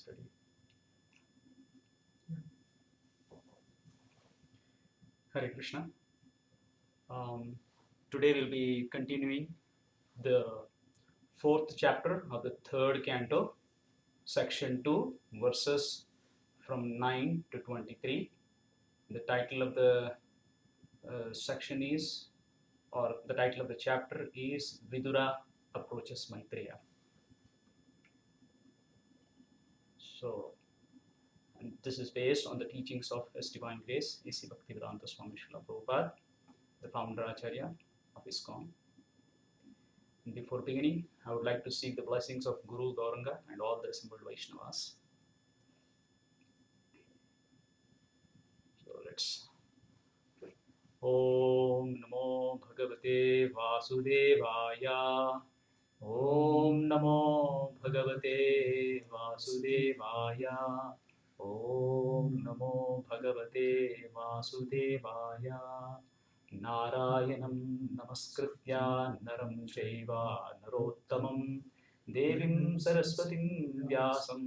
study. Hare Krishna. Today we'll be continuing the fourth chapter of the third canto, section 2, verses from 9 to 23. The title of the section is, or the title of the chapter is Vidura Approaches Maitreya. So, and this is based on the teachings of His Divine Grace, A.C. Bhaktivedanta Swami Srila Prabhupada, the founder Acharya of ISKCON. And before beginning, I would like to seek the blessings of Guru Gauranga and all the assembled Vaishnavas. So let's. Om Namo Bhagavate Vasudevaya. Om Namo Bhagavate Vasudevaya. Om Namo Bhagavate Vasudevaya. Narayanam Namaskritya Naram Chaiva Narottamam Devim Saraswatim Vyasam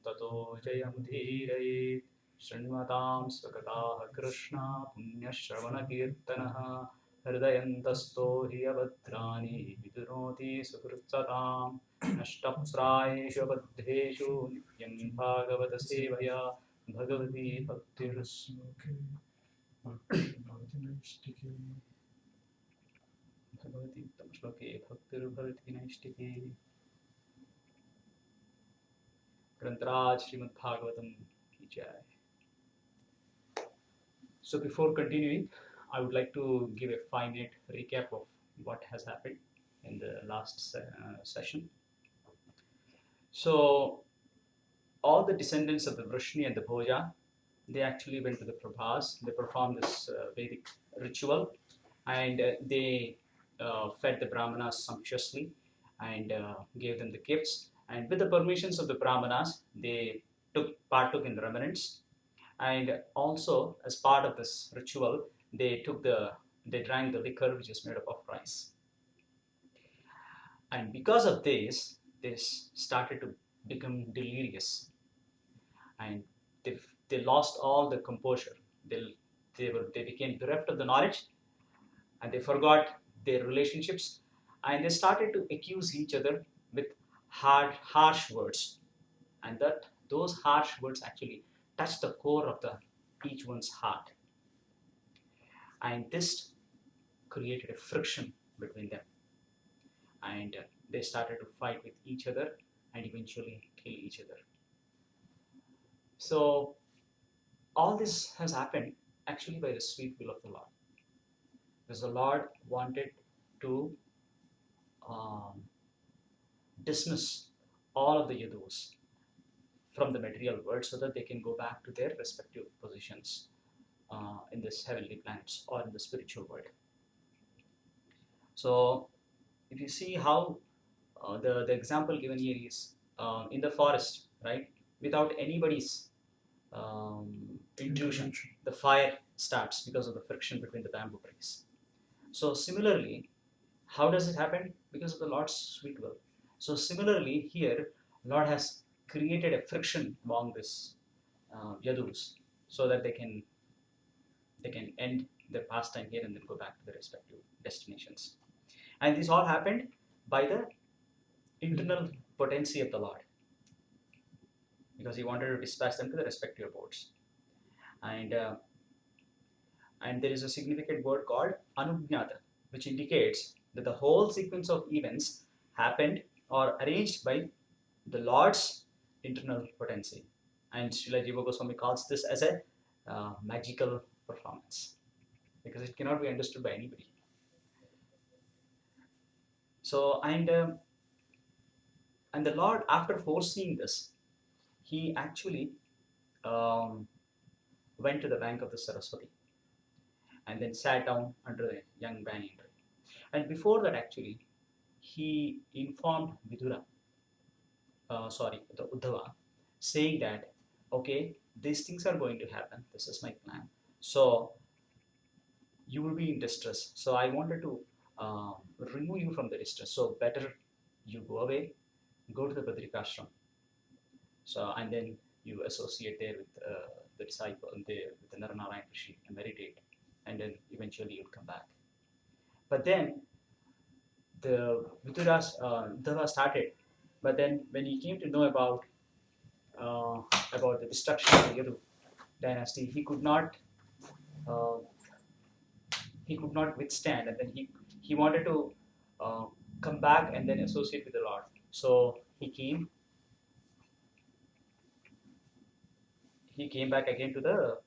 Tato Jayam Dhirayet Shrunvatam Svakataha Krishna Punya Shravana Kirtanaha Hridayantasto Hiyabhadrani Viduroti Sukrutsatam Nashtapsrayeshu Badheshu Nityam Bhagavata Sevaya Bhagavati Bhaktirasmuke Bhagavati Uttamashloke Bhaktir Bhavati Naishtike Grantaraj Srimad Bhagavatam Ki Jai. So before continuing, I would like to give a 5-minute recap of what has happened in the last session. So all the descendants of the Vrishni and the Bhoja, they actually went to the Prabhas. They performed this Vedic ritual, and they fed the Brahmanas sumptuously and gave them the gifts. And with the permissions of the Brahmanas, they partook in the remnants. And also, as part of this ritual, they drank the liquor which is made up of rice. And because of this, they started to become delirious, and they lost all the composure. They became bereft of the knowledge, and they forgot their relationships, and they started to accuse each other with harsh words, and those harsh words actually touched the core of each one's heart, and this created a friction between them, and they started to fight with each other and eventually kill each other. So all this has happened actually by the sweet will of the Lord, because the Lord wanted to dismiss all of the yadus from the material world so that they can go back to their respective positions in this heavenly planets or in the spiritual world. So if you see how the example given here is in the forest, right? Without anybody's intuition, the fire starts because of the friction between the bamboo trees. So similarly, how does it happen? Because of the Lord's sweet will. So similarly here, Lord has created a friction among this yadus so that they can end their pastime here and then go back to their respective destinations. And this all happened by the internal potency of the Lord, because He wanted to dispatch them to the respective abodes. And there is a significant word called Anujnata, which indicates that the whole sequence of events happened or arranged by the Lord's internal potency. And Srila Jiva Goswami calls this as a magical performance, because it cannot be understood by anybody. So, and the Lord, after foreseeing this, He actually went to the bank of the Saraswati and then sat down under the young banyan tree. And before that, actually, He informed the Uddhava, saying that, okay, these things are going to happen. This is my plan. So you will be in distress. So I wanted to remove you from the distress. So better you go away, go to the Badrikashram, So and then you associate there with the disciple, with the Naranarayan Rishi, and meditate, and then eventually you'll come back. But then the Uddhava started, but then when he came to know uh, about the destruction of the Yadu dynasty, uh, he could not withstand, and then he wanted to uh, come back and then associate with the Lord. So he came back again to the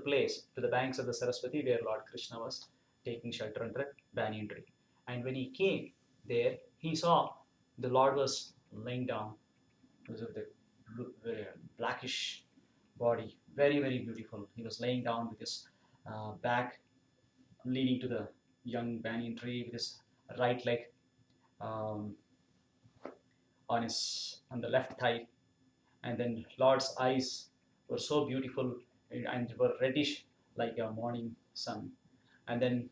place, to the banks of the Saraswati, where Lord Krishna was taking shelter under a banyan tree. And when he came there, he saw the Lord was laying down because of the blackish body, very, very beautiful. He was laying down with his back leading to the young banyan tree, with his right leg um, on the left thigh, and then Lord's eyes were so beautiful and were reddish like a morning sun. And then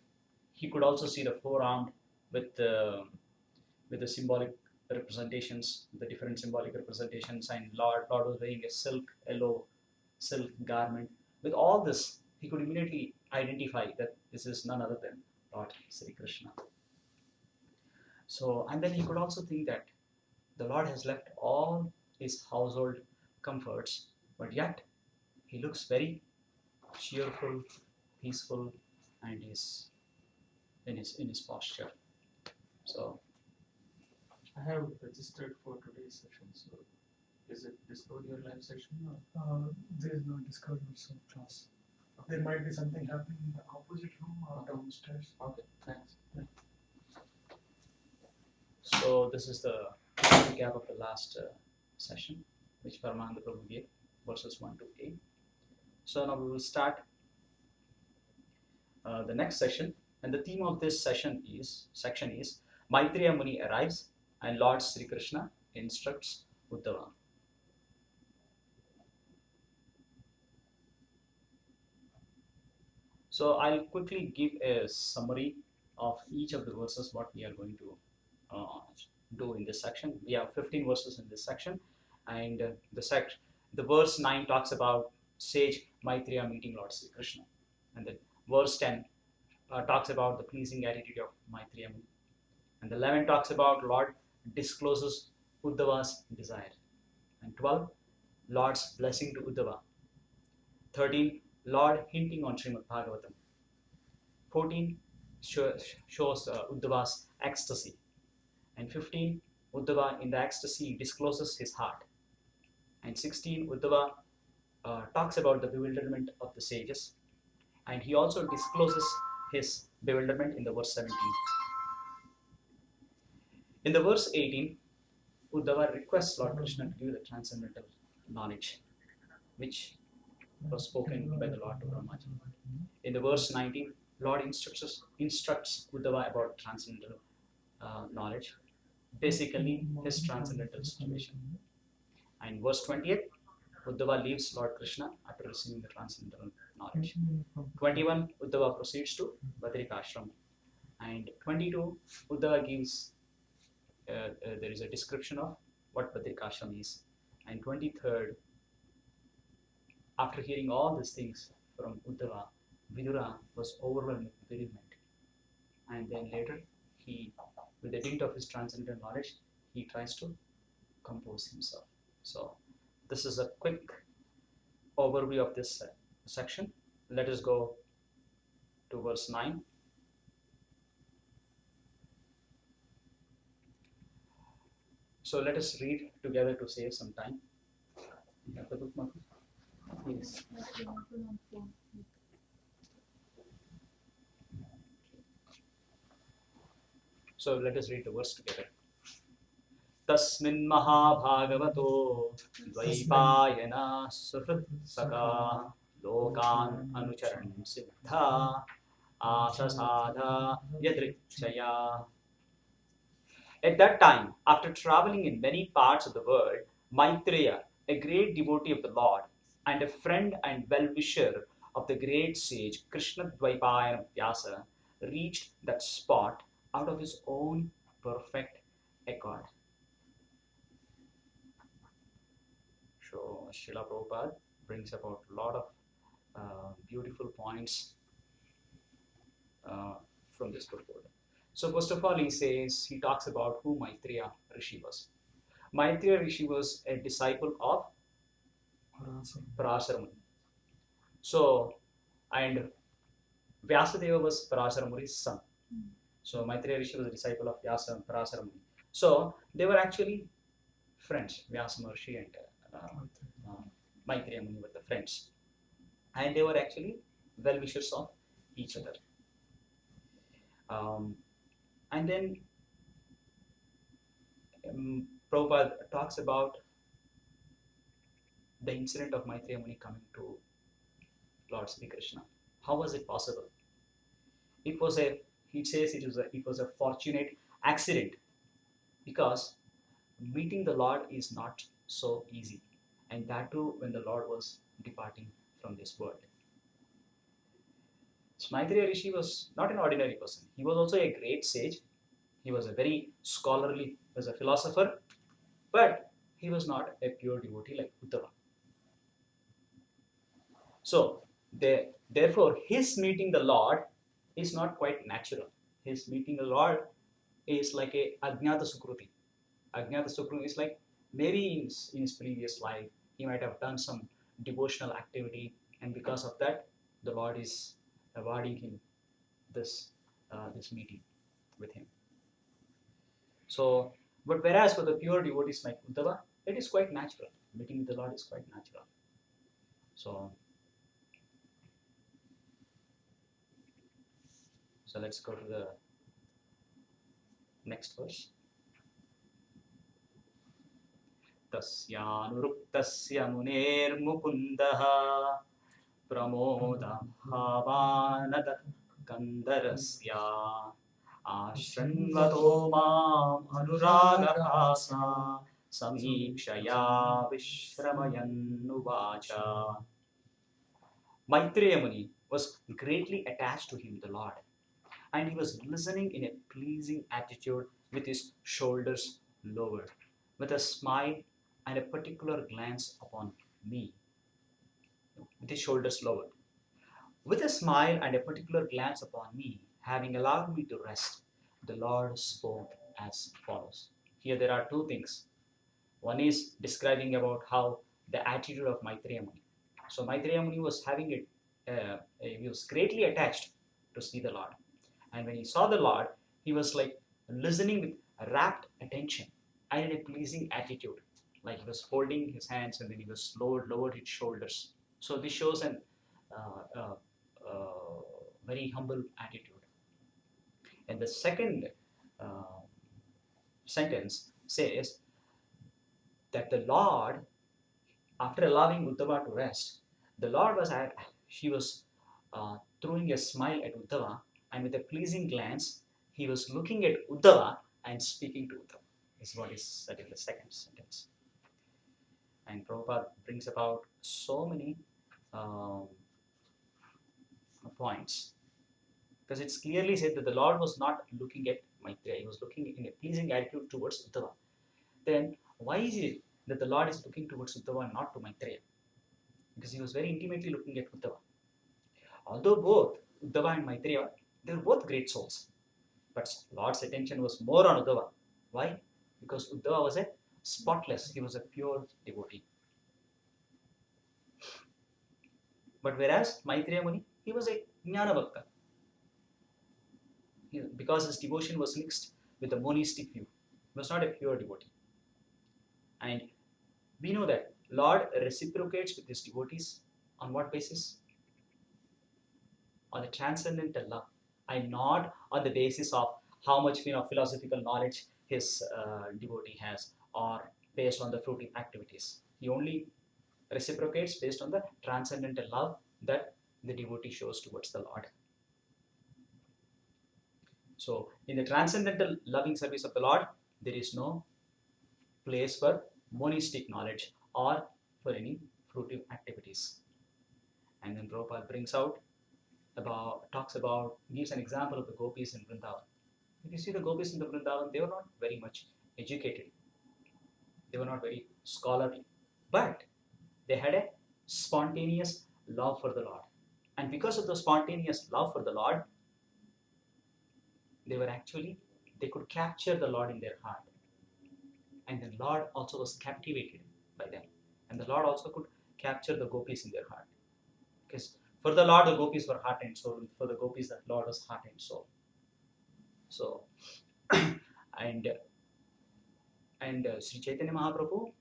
he could also see the forearm with the symbolic representations, the different symbolic representations, and Lord was wearing a yellow silk garment. With all this, he could immediately identify that this is none other than Lord Sri Krishna. So, and then he could also think that the Lord has left all his household comforts, but yet he looks very cheerful, peaceful, and is in his posture. So I have registered for today's session, so is it Discord your live session or? There is no Discord also class. There might be something happening in the opposite room or downstairs. Okay, thanks. So this is the recap of the last session, which Paramananda Prabhu gave, verses 1 to 8. So now we will start the next session, and the theme of this section is Maitreya Muni arrives and Lord Sri Krishna instructs Uddhava. So I'll quickly give a summary of each of the verses what we are going to do in this section. We have 15 verses in this section, and the verse 9 talks about sage Maitreya meeting Lord Sri Krishna, and then verse 10 talks about the pleasing attitude of Maitreya Muni, and the 11 talks about Lord discloses Uddhava's desire, and 12 Lord's blessing to Uddhava, 13 Lord hinting on Srimad Bhagavatam, 14 shows Uddhava's ecstasy, and 15 Uddhava in the ecstasy discloses his heart, and 16 Uddhava talks about the bewilderment of the sages, and he also discloses his bewilderment in the verse 17. In the verse 18, Uddhava requests Lord Krishna to give the transcendental knowledge, which was spoken by the Lord to Brahmaji. In the verse 19, Lord instructs Uddhava about transcendental knowledge, basically his transcendental situation. And verse 28, Uddhava leaves Lord Krishna after receiving the transcendental knowledge. 21, Uddhava proceeds to Badrikashram. And 22, Uddhava gives, there is a description of what Badrikashram is. And 23rd, after hearing all these things from Uddhava, Vidura was overwhelmed with bereavement. And then later, with the dint of his transcendental knowledge, he tries to compose himself. So this is a quick overview of this section. Let us go to verse 9. So let us read together to save some time. You have the book, Mark? Yes. So let us read the verse together. Tasmin Mahabhagavato Dvaipayana Suhrit Saka Lokan Anucharan Siddha Ashasadha Yadrichaya. At that time, after traveling in many parts of the world, Maitreya, a great devotee of the Lord and a friend and well-wisher of the great sage Krishna Dvaipayana Vyasa, reached that spot out of his own perfect accord. So Srila Prabhupada brings about a lot of beautiful points uh, from this purport. So first of all, he talks about who Maitreya Rishi was. Maitreya Rishi was a disciple of Parasara Muni. So, and Vyasadeva was Parasara Muni's son. So Maitreya Rishi was a disciple of Vyasa and Parasara Muni. So they were actually friends. Vyasa Maharshi and Maitreya Muni were the friends. And they were actually well-wishers of each other. And then Prabhupada talks about the incident of Maitreya Muni coming to Lord Sri Krishna. How was it possible? It was a, he says it was a fortunate accident, because meeting the Lord is not so easy, and that too when the Lord was departing from this world. So Maitreya Rishi was not an ordinary person. He was also a great sage. He was a very scholarly, was a philosopher, but he was not a pure devotee like Uddhava. So therefore, his meeting the Lord is not quite natural. His meeting the Lord is like a Ajnata Sukruti. Ajnata Sukruti is like maybe in his previous life he might have done some devotional activity, and because of that, the Lord is awarding him this meeting with him. So, but whereas for the pure devotees like Uddhava, it is quite natural. Meeting with the Lord is quite natural. So let's go to the next verse. Tasyanuruktasya munermukundah pramodabhavanat kandarasya ashranvato mam anuragahasa samikshaya vishramayannuvacha. Maitreya Muni was greatly attached to him, the Lord, and he was listening in a pleasing attitude with his shoulders lowered, with a smile and a particular glance upon me. With his shoulders lowered. With a smile and a particular glance upon me, having allowed me to rest, the Lord spoke as follows. Here there are two things. One is describing about how the attitude of Maitreya Muni. So Maitreya Muni was he was greatly attached to see the Lord. And when he saw the Lord, he was like listening with rapt attention and in a pleasing attitude. Like he was folding his hands and then he was lowered his shoulders. So this shows an very humble attitude. And the second sentence says that the Lord, after allowing Uddhava to rest, the Lord was throwing a smile at Uddhava, and with a pleasing glance, he was looking at Uddhava and speaking to Uddhava. Is what is said in the second sentence. And Prabhupada brings about so many points, because it's clearly said that the Lord was not looking at Maitreya, he was looking in a pleasing attitude towards Uddhava. Then why is it that the Lord is looking towards Uddhava and not to Maitreya? Because he was very intimately looking at Uddhava. Although both Uddhava and Maitreya, they were both great souls, but Lord's attention was more on Uddhava. Why? Because Uddhava was a spotless, he was a pure devotee. But whereas Maitreya Muni, he was a Jnana Bhakta. Because his devotion was mixed with the monistic view, he was not a pure devotee. And we know that Lord reciprocates with his devotees on what basis? On the transcendental love, and not on the basis of how much philosophical knowledge his devotee has, or based on the fruitive activities. He only reciprocates based on the transcendental love that the devotee shows towards the Lord. So, in the transcendental loving service of the Lord, there is no place for monistic knowledge or for any fruitive activities. And then Prabhupada gives an example of the gopis in Vrindavan. If you see the gopis in the Vrindavan, they were not very much educated. They were not very scholarly. But they had a spontaneous love for the Lord. And because of the spontaneous love for the Lord, they could capture the Lord in their heart. And the Lord also was captivated by them. And the Lord also could capture the gopis in their heart. Because for the Lord, the gopis were heart and soul. For the gopis, that Lord was heart and soul. So, and Sri Chaitanya Mahaprabhu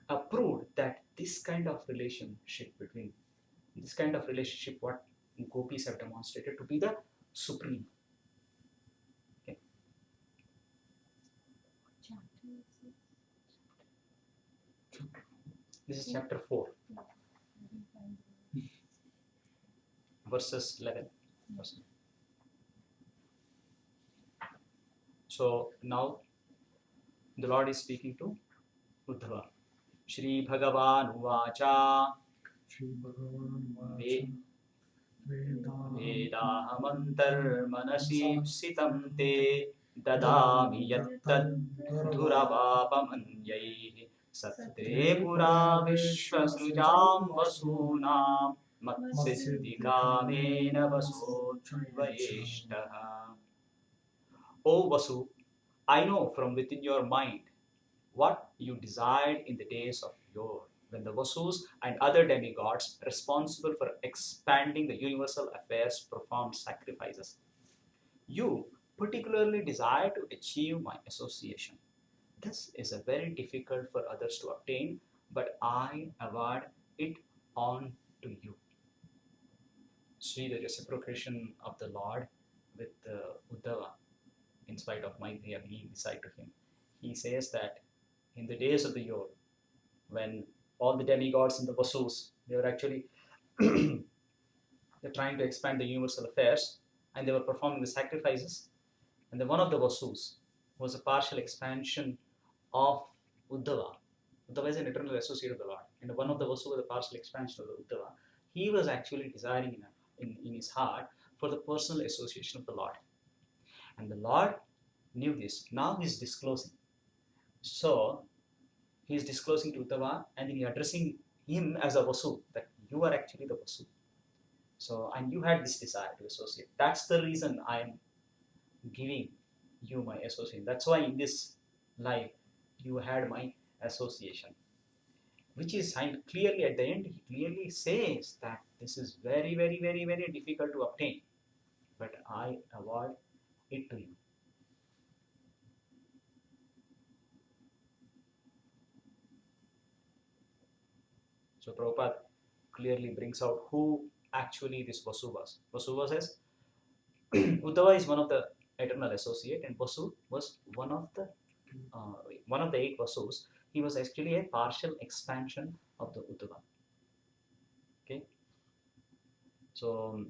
approved that this kind of relationship, what gopis have demonstrated to be the supreme. Okay. This is chapter 4, verses 11. So now the Lord is speaking to Uddhava. Shri Bhagavan Uvacha Shri Bhagavan Vacha Vedahamantar Manasipsitam Te Dadami Yattad Dhuravapamanyai Satte Pura Vishwasrujam Vasunam Matsiddhikamena Vasodvaishtaha. O Vasu, I know from within your mind what you desired in the days of yore, when the Vasus and other demigods responsible for expanding the universal affairs performed sacrifices. You particularly desire to achieve my association. This is a very difficult for others to obtain, but I award it on to you. See the reciprocation of the Lord with Uddhava, in spite of Maitreya being beside to him. He says that in the days of the yore, when all the demigods and the Vasus, they were actually they're trying to expand the universal affairs, and they were performing the sacrifices. And then one of the Vasus was a partial expansion of Uddhava. Uddhava is an eternal associate of the Lord. And one of the Vasu was a partial expansion of the Uddhava. He was actually desiring in his heart for the personal association of the Lord. And the Lord knew this. Now he is disclosing. So he is disclosing to Uddhava, and then he addressing him as a Vasu, that you are actually the Vasu. So, and you had this desire to associate. That's the reason I am giving you my association. That's why in this life you had my association. Which is, and clearly at the end, he clearly says that this is very, very, very, very difficult to obtain. But I award it to you. So Prabhupada clearly brings out who actually this Vasu was. Vasu says, Uddhava is one of the eternal associate, and Vasu was one of the 8 Vasus. He was actually a partial expansion of the Uddhava. Okay. So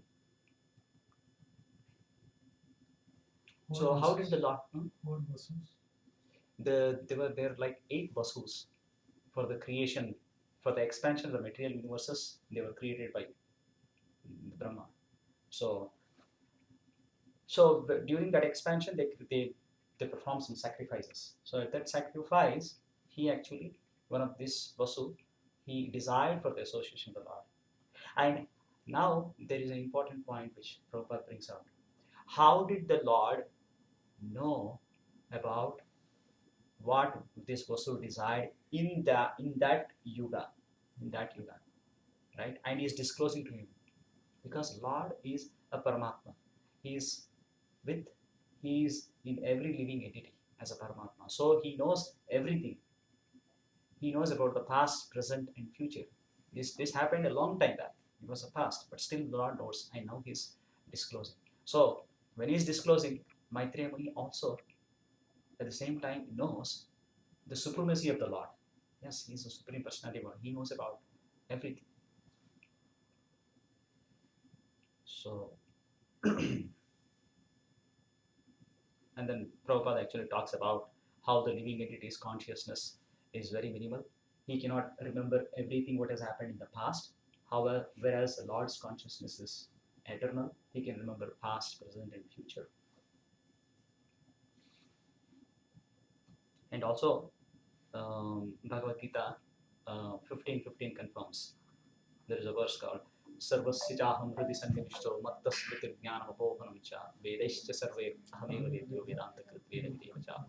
how did the Lord? What Vasus? There were like 8 Vasus for the creation, for the expansion of the material universes. They were created by Brahma. So during that expansion, they perform some sacrifices. So at that sacrifice, he actually, one of this Vasu, he desired for the association of the Lord. And now there is an important point which Prabhupada brings out. How did the Lord know about what this Vasu desired in that yuga, right? And he is disclosing to him, because Lord is a Paramatma. He is in every living entity as a Paramatma. So he knows everything. He knows about the past, present, and future. This happened a long time back. It was a past, but still the Lord knows, and now he's disclosing. So when he's disclosing, Maitreya Muni also at the same time knows the supremacy of the Lord. Yes, he's the Supreme Personality. He knows about everything. So and then Prabhupada actually talks about how the living entity's consciousness is very minimal. He cannot remember everything what has happened in the past. However, whereas the Lord's consciousness is eternal, he can remember past, present, and future. And also, Bhagavad Gita 15:15 confirms. There is a verse called Sarvasya Jaham Hridi Sannivishto Mattas Smriti Jnanam Apohanam Cha Vedaischa Sarve Ahameva Vedyo Vedanta Krit Veda Videva Chaham.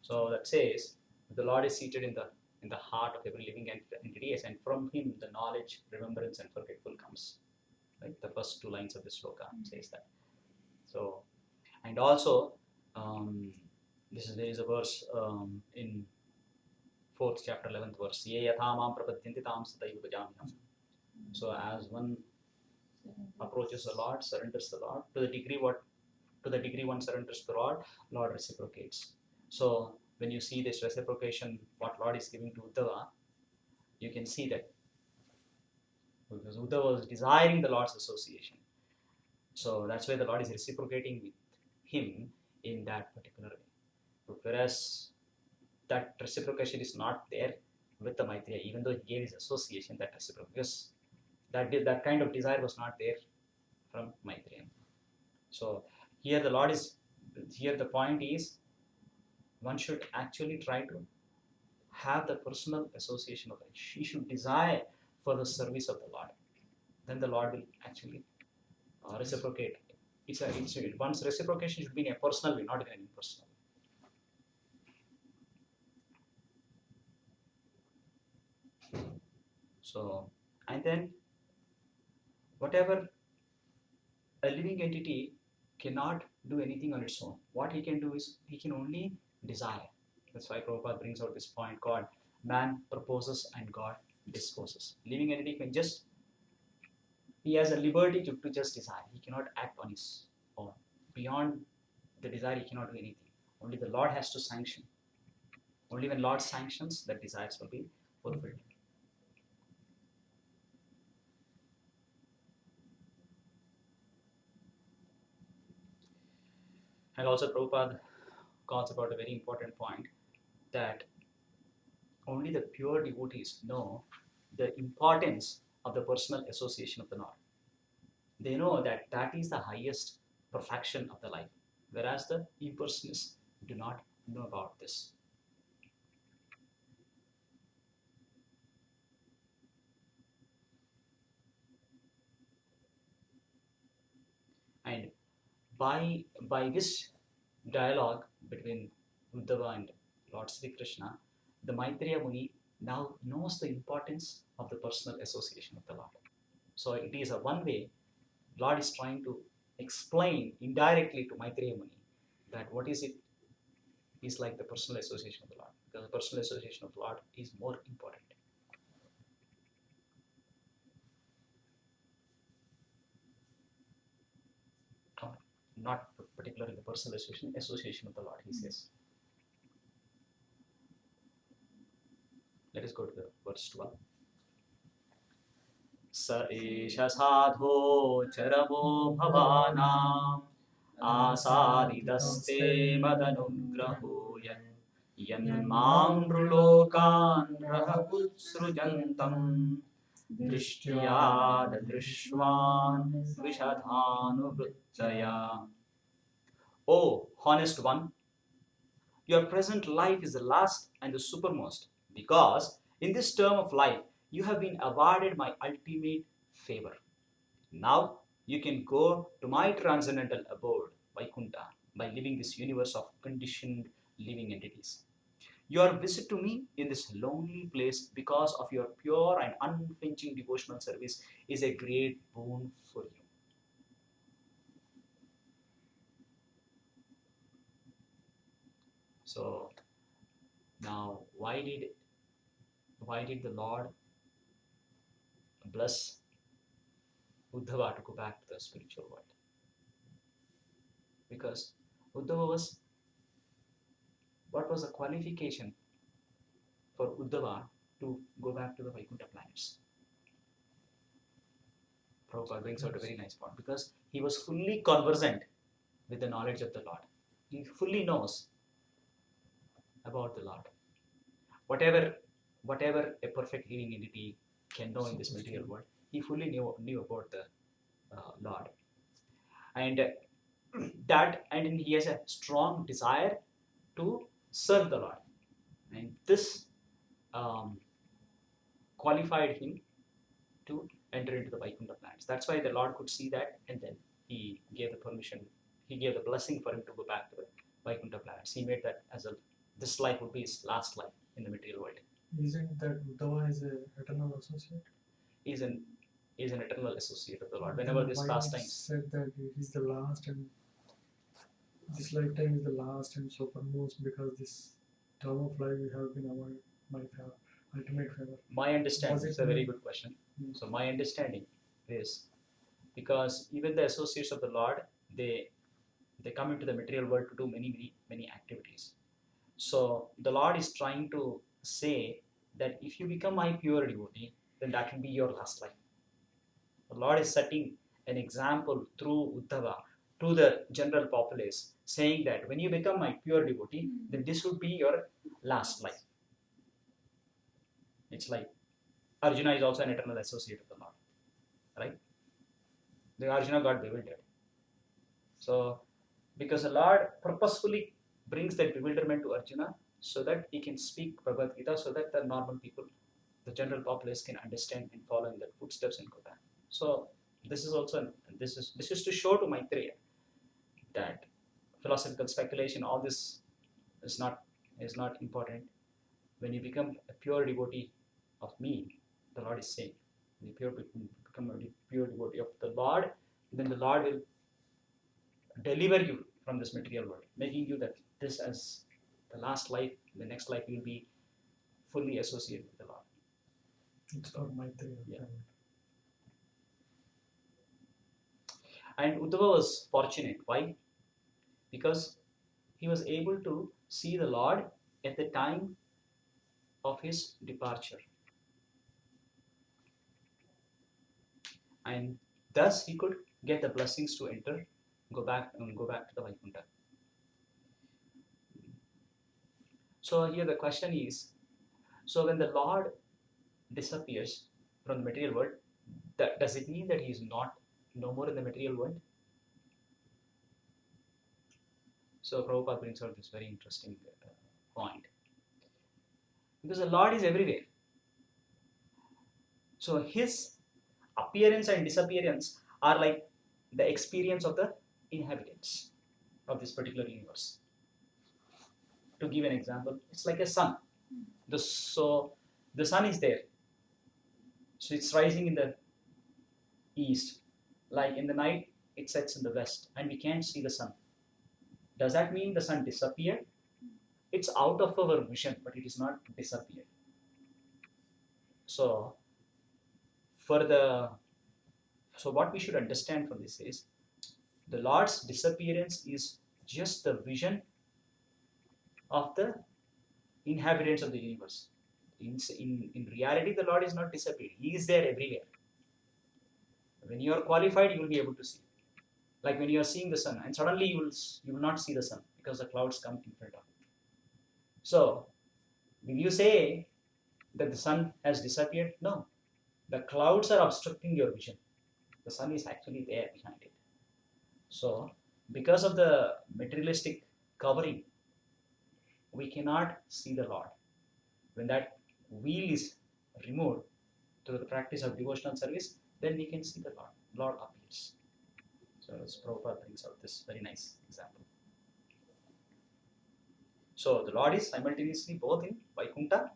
So that says the Lord is seated in the heart of every living entity, and from Him the knowledge, remembrance, and forgetful comes. Like the first two lines of the sloka says that. So, and also, there is a verse in 4th chapter 11th verse. Ye yathamam prapadyanti tam sataiva bhajamiham. So as one approaches the Lord, surrenders the Lord, to the degree one surrenders the Lord reciprocates. So when you see this reciprocation, what Lord is giving to Uddhava, you can see that because Uddhava was desiring the Lord's association. So that's why the Lord is reciprocating with him in that particular way. Whereas that reciprocation is not there with the Maitreya, even though he gave his association, that reciprocation, because that kind of desire was not there from Maitreya. So here the point is, one should actually try to have the personal association of it. She should desire for the service of the Lord. Then the Lord will actually reciprocate. One's reciprocation should be in a personal way, not in an impersonal way. So, and then whatever a living entity cannot do anything on its own. What he can do is he can only desire. That's why Prabhupada brings out this point called man proposes and God disposes. Living entity can just, he has a liberty to just desire. He cannot act on his own. Beyond the desire, he cannot do anything. Only the Lord has to sanction. Only when Lord sanctions, that desires will be fulfilled. And also Prabhupada calls about a very important point, that only the pure devotees know the importance of the personal association of the Lord. They know that that is the highest perfection of the life, whereas the impersonalists do not know about this. And by this dialogue between Uddhava and Lord Sri Krishna, the Maitreya Muni now knows the importance of the personal association of the Lord. So it is a one way Lord is trying to explain indirectly to Maitreya Muni that what is it is like the personal association of the Lord, because the personal association of the Lord is more important. Not particularly the personal association of the Lord, he says. Let us go to the verse 12. Sa esha sadho charamo bhavanam asadidaste madanugrahoyan yanmam nrulokan rahaputsrujantam drishtya dadrishvan vishadhanuvrittaya. O honest one, your present life is the last and the supermost, because in this term of life you have been awarded my ultimate favor. Now you can go to my transcendental abode, Vaikuntha, by living this universe of conditioned living entities. Your visit to me in this lonely place, because of your pure and unflinching devotional service, is a great boon for you. So now, why did the Lord bless Uddhava to go back to the spiritual world? Because Uddhava what was the qualification for Uddhava to go back to the Vaikuntha planets? Prabhupada brings out a very nice point, because he was fully conversant with the knowledge of the Lord. He fully knows about the Lord. Whatever a perfect living entity can know in this material world, he fully knew about the Lord. And he has a strong desire to serve the Lord. And this um, qualified him to enter into the Vaikuntha planets. That's why the Lord could see that, and then he gave the permission, he gave the blessing for him to go back to the Vaikuntha planets. He made that as a this life would be his last life in the material world. Isn't that Uddhava is an eternal associate? He's an eternal associate of the Lord. Whenever this Why pastime said that it is the last and this lifetime is the last and supermost because this term of life we have been our my ultimate favor. My understanding Was it is a very mean- good question. So my understanding is because even the associates of the Lord, they come into the material world to do many activities. So the Lord is trying to say that if you become my pure devotee, then that will be your last life. The Lord is setting an example through Uddhava to the general populace, saying that when you become my pure devotee, then this would be your last life. It's like Arjuna is also an eternal associate of the Lord, right? The Arjuna got bewildered. So, because the Lord purposefully brings that bewilderment to Arjuna so that he can speak Bhagavad Gita, so that the normal people, the general populace, can understand and follow in their footsteps and go back. So, this is also this is to show to Maitreya that philosophical speculation, all this is not important. When you become a pure devotee of me, the Lord is saying, when you become a pure devotee of the Lord, then the Lord will deliver you from this material world, making you that this as the last life, the next life you will be fully associated with the Lord. It's not my thing. Yeah. And Uddhava was fortunate. Why? Because he was able to see the Lord at the time of his departure. And thus he could get the blessings to enter, go back to the Vaikuntha. So here the question is, so when the Lord disappears from the material world, does it mean that he is no more in the material world? So Prabhupada brings out this very interesting point. Because the Lord is everywhere. So his appearance and disappearance are like the experience of the inhabitants of this particular universe. To give an example, it's like a sun. So the sun is there. So it's rising in the east. Like in the night, it sets in the west, and we can't see the sun. Does that mean the sun disappeared? It's out of our vision, but it is not disappeared. So what we should understand from this is the Lord's disappearance is just the vision of the inhabitants of the universe. In reality, the Lord is not disappeared. He is there everywhere. When you are qualified, you will be able to see. Like when you are seeing the sun, and suddenly you will not see the sun because the clouds come in front of you. So, will you say that the sun has disappeared? No. The clouds are obstructing your vision. The sun is actually there behind it. So, because of the materialistic covering, we cannot see the Lord. When that veil is removed through the practice of devotional service, then we can see the Lord. Lord appears. So, as Prabhupada brings out this very nice example. So, the Lord is simultaneously both in Vaikuntha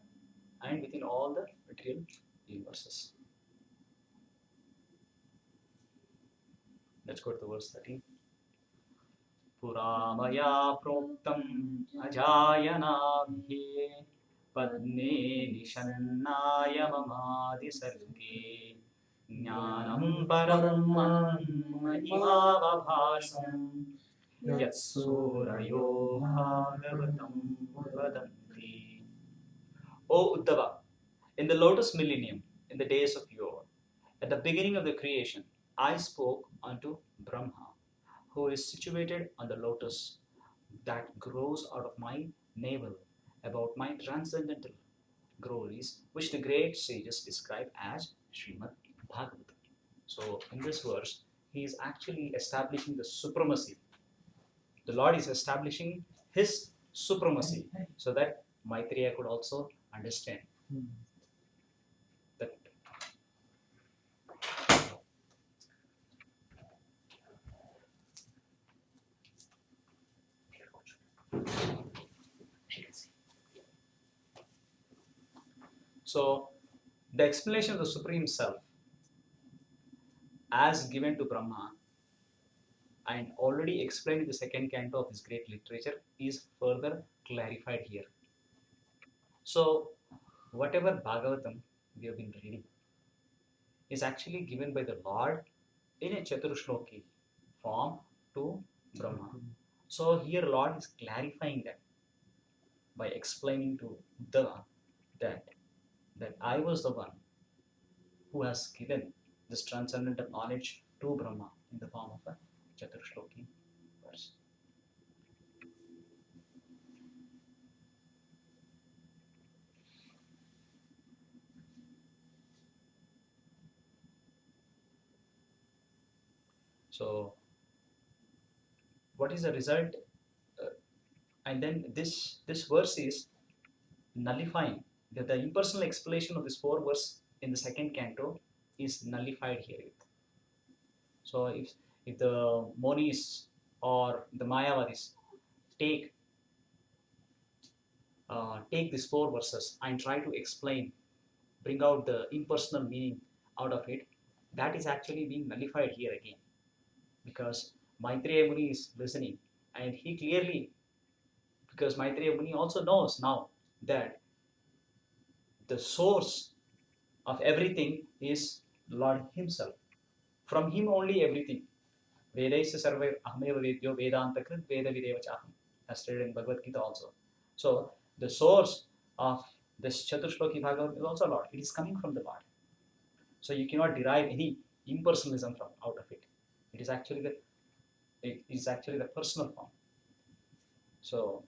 and within all the material universes. Let's go to the verse 13. Puramaya proktam ajayanabhye padne nishannaya mamadi sarge jnanam param mahimavabhasam yatsurayo bhagavatam vadanti. O Uddhava, in the lotus millennium, in the days of yore, at the beginning of the creation, I spoke unto Brahma, who is situated on the lotus that grows out of my navel, about my transcendental glories, which the great sages describe as Srimad Bhagavatam. So, in this verse, he is actually establishing the supremacy. The Lord is establishing his supremacy, so that Maitreya could also understand that. So, the explanation of the Supreme Self as given to Brahma and already explained in the second canto of this great literature is further clarified here. So, whatever Bhagavatam we have been reading is actually given by the Lord in a Chaturshloki form to Brahma. So, here Lord is clarifying that by explaining to Uddhava that I was the one who has given this transcendental knowledge to Brahma in the form of a Chaturshloki verse. So, what is the result? And then this verse is nullifying the impersonal explanation of this 4 verse in the second canto is nullified here. So, if the Monis or the Mayavadis take these 4 verses and try to explain, bring out the impersonal meaning out of it, that is actually being nullified here again. Because Maitreya Muni is listening and he clearly, because Maitreya Muni also knows now that the source of everything is Lord Himself. From Him only everything. Vedaisa sarva ahameva vedyo vedanta krit veda videva chaham, as stated in Bhagavad Gita also. So the source of this Chaturshloki Bhagavad is also Lord. It is coming from the Lord. So you cannot derive any impersonalism from out of it. It is actually the personal form. So,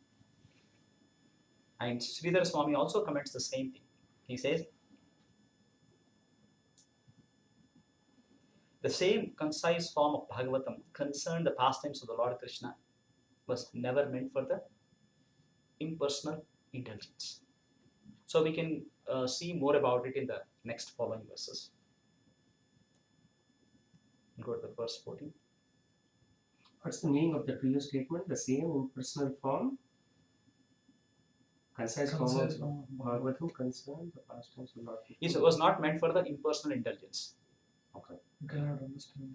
and Sridhar Swami also comments the same thing. He says, the same concise form of Bhagavatam concerned the pastimes of the Lord Krishna was never meant for the impersonal intelligence. So we can see more about it in the next following verses. Go to the verse 14. What's the meaning of the previous statement? The same impersonal form, concise form of Bhagavatam concerned the pastimes of Lord Krishna. Yes, it was not meant for the impersonal intelligence. Okay. You cannot understand.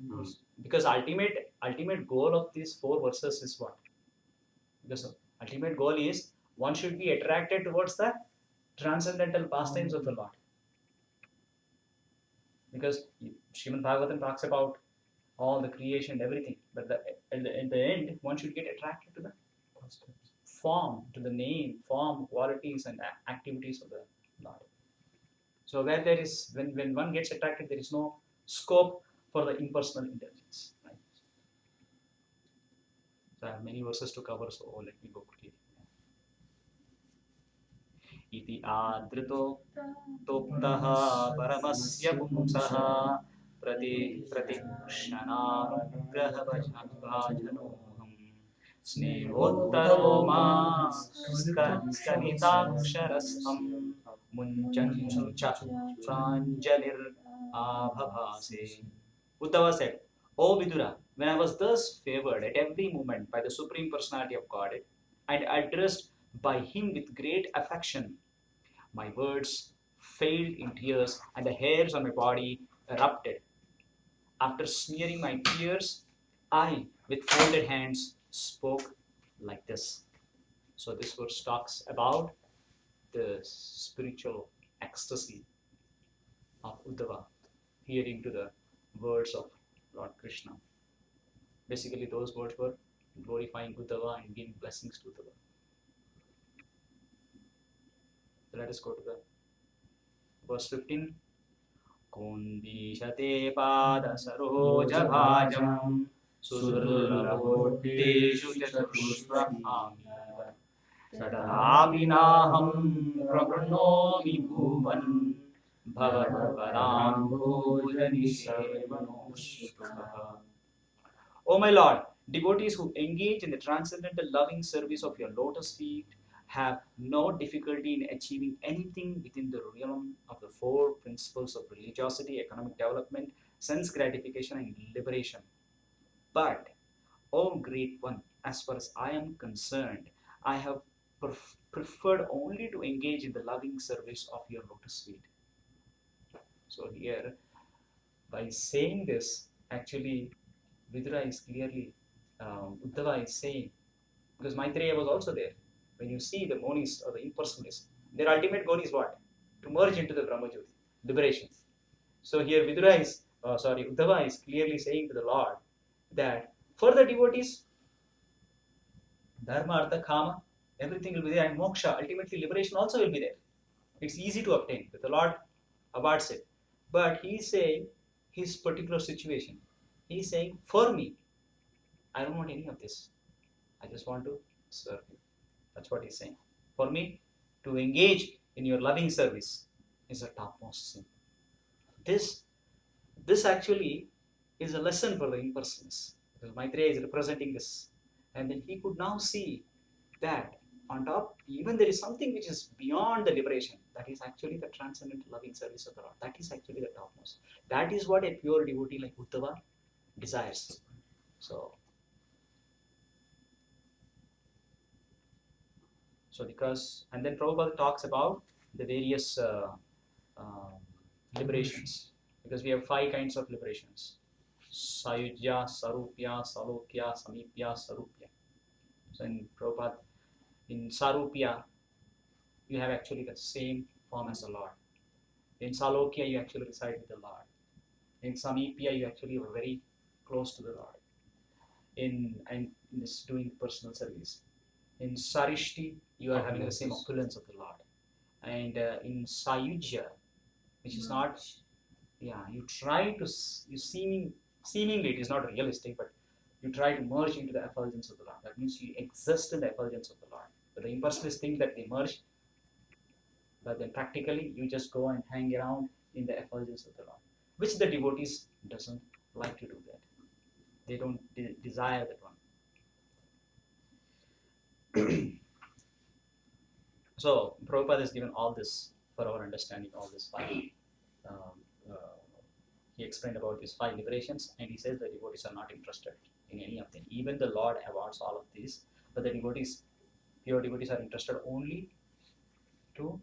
Because ultimate goal of these 4 verses is what? Because the ultimate goal is one should be attracted towards the transcendental pastimes of the Lord. Because Srimad Bhagavatam talks about all the creation and everything, but in the end, one should get attracted to the form, to the name, form, qualities, and activities of the Lord. So where there is, when one gets attracted, there is no scope for the impersonal intelligence. Right? So I have many verses to cover, so let me go quickly. Iti adrito toptaha paramasya pumsaha प्रतिक्षणानुग्रहभाजनोऽहं स्नेहोत्तरो स्कलिताक्षरस्थं मुञ्चञ्चाञ्जलिर्भाभासे. Uddhava said, O Vidura, when I was thus favored at every moment by the Supreme Personality of Godhead and addressed by Him with great affection, my words failed in tears and the hairs on my body erupted. After smearing my tears, I, with folded hands, spoke like this. So this verse talks about the spiritual ecstasy of Uddhava, hearing to the words of Lord Krishna. Basically, those words were glorifying Uddhava and giving blessings to Uddhava. So let us go to the verse 15. Kondishate pada sarojabhajam sudurlabhodeshu chatushvraham tadapinaham prabhranomi bhuvan bhavarvaram bhojanishevanoshrah. O my Lord, devotees who engage in the transcendental loving service of your lotus feet have no difficulty in achieving anything within the realm of the four principles of religiosity, economic development, sense gratification, and liberation. But, O great one, as far as I am concerned, I have preferred only to engage in the loving service of your lotus feet. So here, by saying this, actually, Vidura is clearly, Uddhava is saying, because Maitreya was also there. When you see the monis or the impersonalists, their ultimate goal is what? To merge into the Brahmajyoti, liberation. So here Vidura is, Uddhava is clearly saying to the Lord that for the devotees, Dharma, Artha, Kama, everything will be there, and Moksha, ultimately liberation also will be there. It's easy to obtain. The Lord awards it. But he is saying his particular situation. He is saying, for me, I don't want any of this. I just want to serve you. That's what he's saying. For me, to engage in your loving service is a topmost sin. This actually is a lesson for the impersonalists. Because Maitreya is representing this. And then he could now see that on top, even there is something which is beyond the liberation. That is actually the transcendental loving service of the Lord. That is actually the topmost. That is what a pure devotee like Uddhava desires. So because, and then Prabhupada talks about the various liberations. Because we have 5 kinds of liberations. Sayujya, Sarupya, Salokya, Samipya, Sarupya. So in Prabhupada, in Sarupya, you have actually the same form as the Lord. In Salokya, you actually reside with the Lord. In Samipya, you actually are very close to the Lord. In this doing personal service. In Sarishti, you are having the same opulence of the Lord. And in Sayujya, which is not, you try to, seemingly it is not realistic, but you try to merge into the effulgence of the Lord. That means you exist in the effulgence of the Lord. But the impersonalists think that they merge, but then practically you just go and hang around in the effulgence of the Lord, which the devotees doesn't like to do that. They don't desire that one. So Prabhupada has given all this for our understanding, all this 5. He explained about these 5 liberations, and he says the devotees are not interested in any of them. Even the Lord awards all of these, but the devotees, pure devotees, are interested only to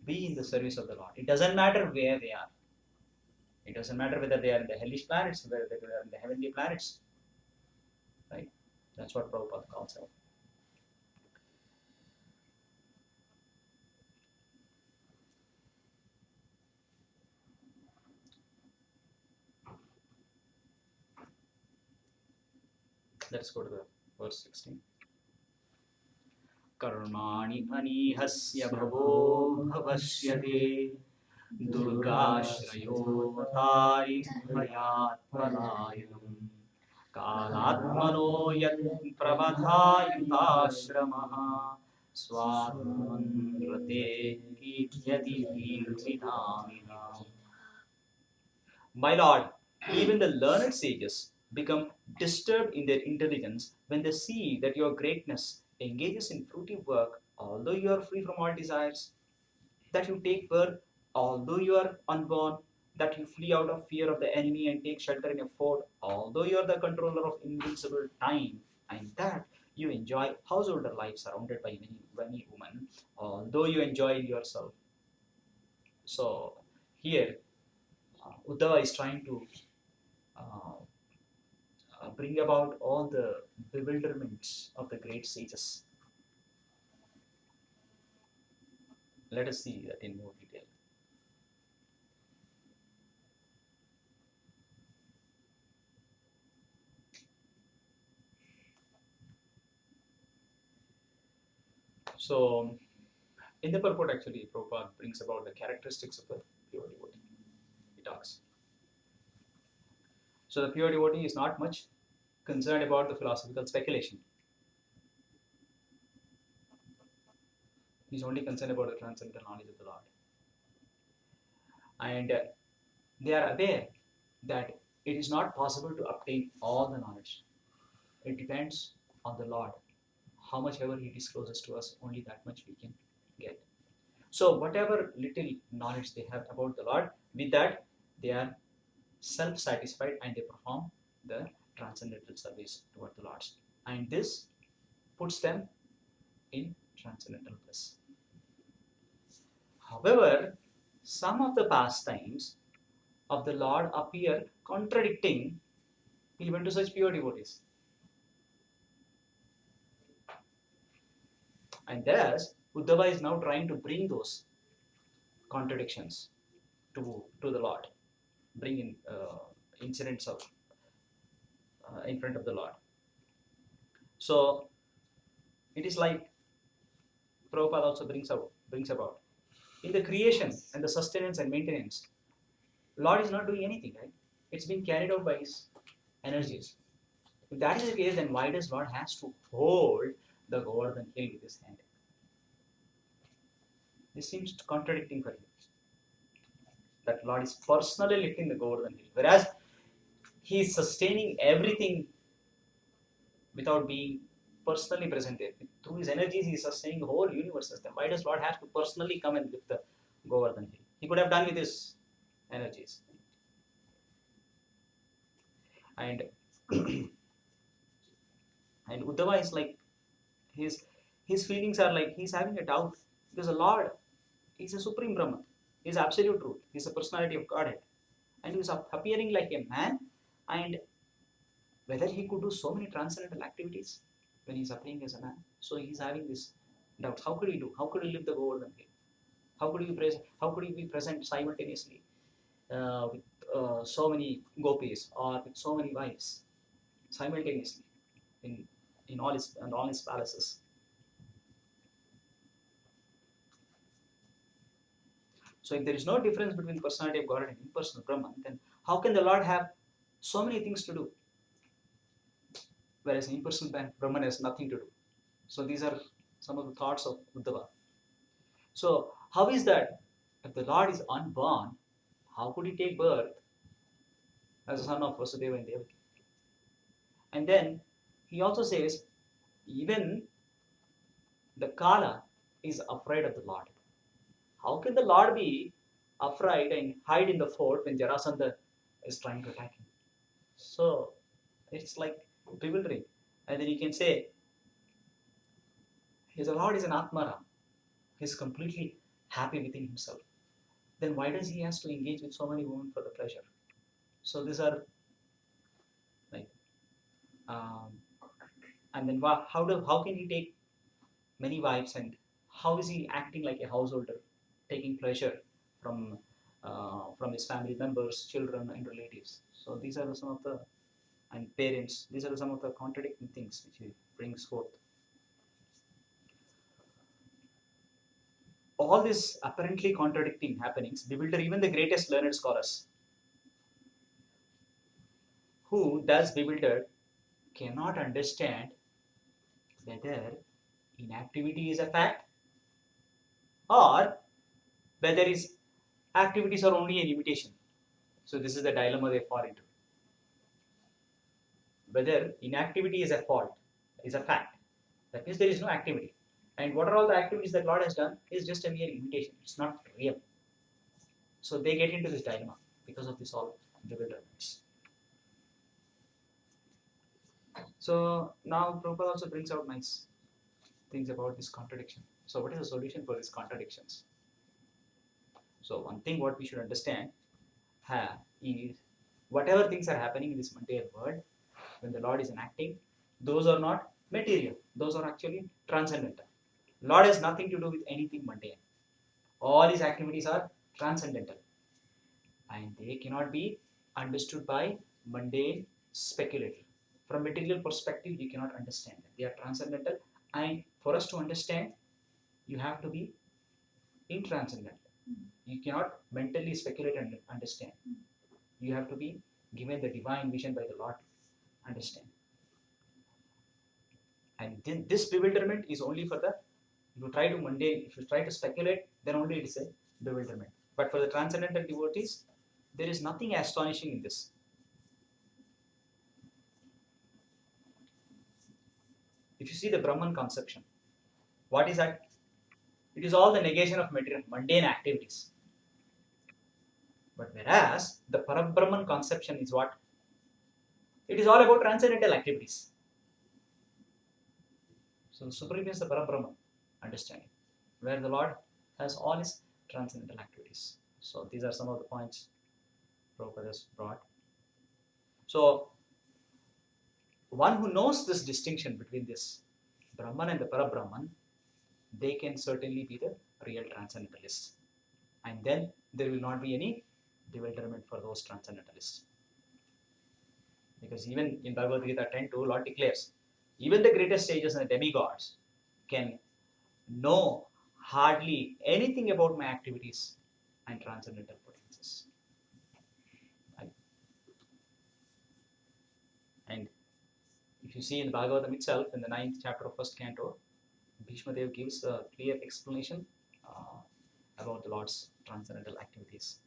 be in the service of the Lord. It doesn't matter where they are. It doesn't matter whether they are in the hellish planets, whether they are in the heavenly planets. Right? That's what Prabhupada calls out. Let's go to the verse 16. Karmani anihasya bhavo bhavashyate durgashrayo vatari bhayat palayanam kalatmano yat pravadhayutashramah swadmanrate kityati virvidhamina. My Lord, even the learned sages become disturbed in their intelligence when they see that your greatness engages in fruitive work, although you are free from all desires, that you take birth, although you are unborn, that you flee out of fear of the enemy and take shelter in a fort, although you are the controller of invincible time, and that you enjoy householder life surrounded by many women, although you enjoy yourself. So here, Uddhava is trying to bring about all the bewilderments of the great sages. Let us see that in more detail. So, in the purport, actually, Prabhupada brings about the characteristics of the pure devotee. He talks. So, the pure devotee is not much concerned about the philosophical speculation. He's only concerned about the transcendental knowledge of the Lord. And they are aware that it is not possible to obtain all the knowledge. It depends on the Lord, how much ever he discloses to us, only that much we can get. So whatever little knowledge they have about the Lord, with that they are self-satisfied and they perform the transcendental service toward the Lord. And this puts them in transcendental bliss. However, some of the pastimes of the Lord appear contradicting even to such pure devotees. And thus, Uddhava is now trying to bring those contradictions to the Lord, bring in incidents of in front of the Lord. So it is like Prabhupada also brings about in the creation and the sustenance and maintenance. Lord is not doing anything, right? It's being carried out by his energies. If that is the case, then why does Lord has to hold the Govardhan hill with his hand? This seems contradicting for him. That Lord is personally lifting the Govardhan hill, whereas he is sustaining everything without being personally present there. Through his energies, he is sustaining the whole universe system. Why does Lord have to personally come and lift the Govardhan hill? He could have done with his energies. And and Uddhava is like his feelings are like he's having a doubt because the Lord is a supreme Brahman. He is absolute truth. He is a personality of Godhead, and he is appearing like a man. And whether he could do so many transcendental activities when he's appearing as a man, so he's having this doubt. How could he do? How could he live the Govardhan hill? How could he present? How could he be present simultaneously with so many gopis or with so many wives simultaneously in all his palaces? So if there is no difference between personality of God and impersonal Brahman, then how can the Lord have so many things to do, whereas impersonal Brahman has nothing to do? So these are some of the thoughts of Uddhava. So how is that? If the Lord is unborn, how could he take birth as a son of Vasudeva and Devaki? And then he also says, even the Kala is afraid of the Lord. How can the Lord be afraid and hide in the fort when Jarasandha is trying to attack him? So it's like bewildering. And then you can say, the Lord is an Atmara. He's completely happy within himself. Then why does he has to engage with so many women for the pleasure? So these are like, and then how can he take many wives, and how is he acting like a householder, taking pleasure from his family members, children, and relatives? So these are some of the, and parents. These are some of the contradicting things which he brings forth. All these apparently contradicting happenings bewilder even the greatest learned scholars, who, thus bewildered, cannot understand whether inactivity is a fact or whether his activities are only an imitation. So this is the dilemma they fall into. Whether inactivity is a fault, is a fact. That means there is no activity. And what are all the activities that Lord has done is just a mere imitation. It's not real. So they get into this dilemma because of this all bewilderments. So now Prabhupada also brings out nice things about this contradiction. So what is the solution for these contradictions? So one thing what we should understand is whatever things are happening in this mundane world, when the Lord is enacting, those are not material. Those are actually transcendental. Lord has nothing to do with anything mundane. All his activities are transcendental, and they cannot be understood by mundane speculator. From material perspective, you cannot understand them. They are transcendental, and for us to understand, you have to be intranscendental. You cannot mentally speculate and understand. You have to be given the divine vision by the Lord to understand. And then this bewilderment is only for the, if you try to speculate, then only it is a bewilderment. But for the transcendental devotees, there is nothing astonishing in this. If you see the Brahman conception, what is that? It is all the negation of material, mundane activities. But whereas the Parabrahman conception is what? It is all about transcendental activities. So the Supreme is the Parabrahman understanding, where the Lord has all his transcendental activities. So these are some of the points Prabhupada has brought. So one who knows this distinction between this Brahman and the Parabrahman, they can certainly be the real transcendentalists. And then there will not be any bewilderment for those transcendentalists. Because even in Bhagavad Gita 10.2, Lord declares, even the greatest sages and the demigods can know hardly anything about my activities and transcendental potencies. Right? And if you see in Bhagavatam itself, in the 9th chapter of 1st canto, Bhishma Dev gives a clear explanation about the Lord's transcendental activities.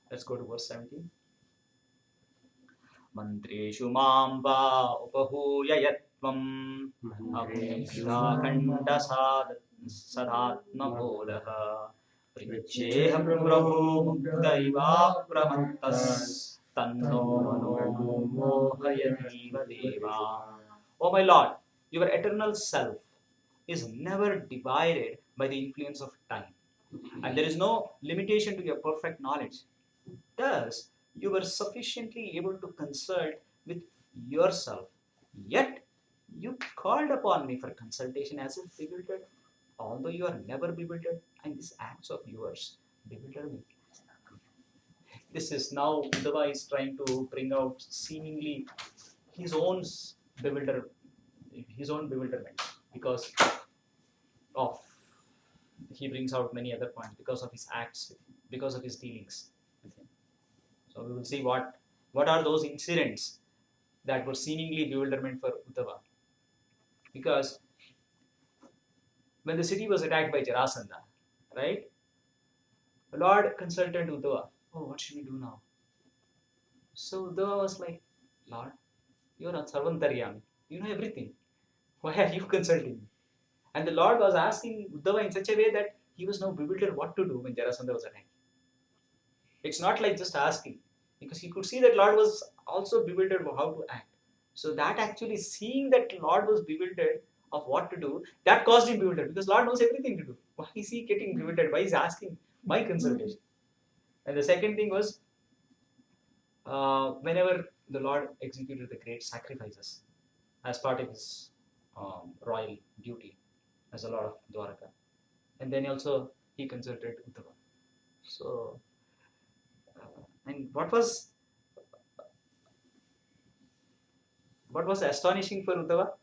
Let's go to verse 17. Mantreshu mam va upahooya yatvam abhishakanda sadatma bodha pricheha prabhu mukdaiva pramattas tanno mano mohayadiva deva. O my Lord, your eternal self is never divided by the influence of time, and there is no limitation to your perfect knowledge. Thus, you were sufficiently able to consult with yourself, yet you called upon me for consultation as if bewildered, although you are never bewildered, and these acts of yours bewilder me. This is now Uddhava is trying to bring out seemingly his own bewilderment because of he brings out many other points because of his acts, because of his dealings with him. So we will see what are those incidents that were seemingly bewilderment for Uddhava. Because when the city was attacked by Jarasandha, right? The Lord consulted Uddhava. Oh, what should we do now? So Uddhava was like, Lord, you are Sarvantaryami. You know everything. Why are you consulting me? And the Lord was asking Uddhava in such a way that he was now bewildered what to do when Jarasandha was attacked. It's not like just asking, because he could see that Lord was also bewildered of how to act. So that actually seeing that Lord was bewildered of what to do, that caused him bewildered because Lord knows everything to do. Why is he getting bewildered? Why is he asking my consultation? And the second thing was, whenever the Lord executed the great sacrifices as part of his royal duty as a Lord of Dwaraka, and then also he consulted Uddhava. So, and what was astonishing for Uddhava?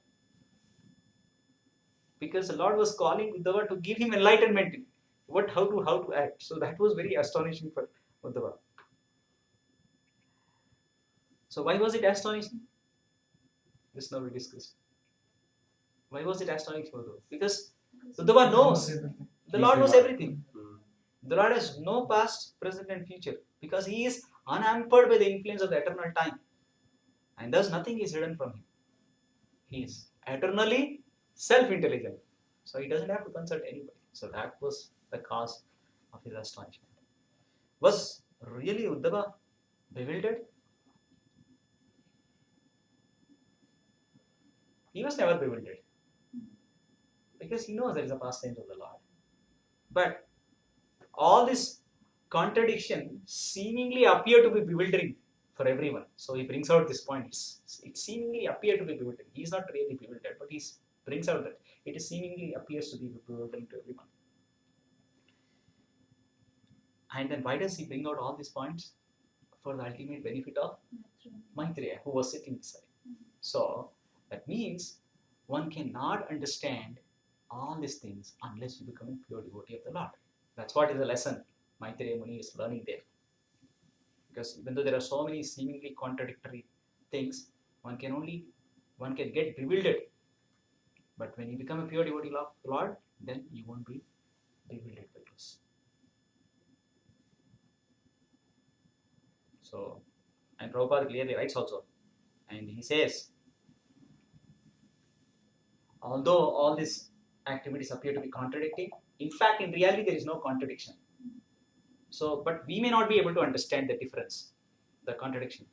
Because the Lord was calling Uddhava to give him enlightenment, how to act. So that was very astonishing for Uddhava. So why was it astonishing? This now we discussed. Why was it astonishing for Uddhava? Because Uddhava knows the Lord knows everything. The Lord has no past, present and future because he is unhampered by the influence of the eternal time. And thus nothing is hidden from him. He is eternally self-intelligent. So he doesn't have to consult anybody. So that was the cause of his astonishment. Was really Uddhava bewildered? He was never bewildered. Because he knows there is a pastime of the Lord. But all this contradiction seemingly appear to be bewildering for everyone. So he brings out this point. It seemingly appears to be bewildering. He is not really bewildered, but he brings out that it seemingly appears to be bewildering to everyone. And then why does he bring out all these points? For the ultimate benefit of Maitreya, who was sitting beside. So that means one cannot understand all these things unless you become a pure devotee of the Lord. That's what is the lesson Maitreya Muni is learning there. Because even though there are so many seemingly contradictory things, one can get bewildered. But when you become a pure devotee of the Lord, then you won't be bewildered by this. So, and Prabhupada clearly writes also, and he says, Although all these activities appear to be contradicting, in fact, in reality, there is no contradiction. So, but we may not be able to understand the difference, the contradiction.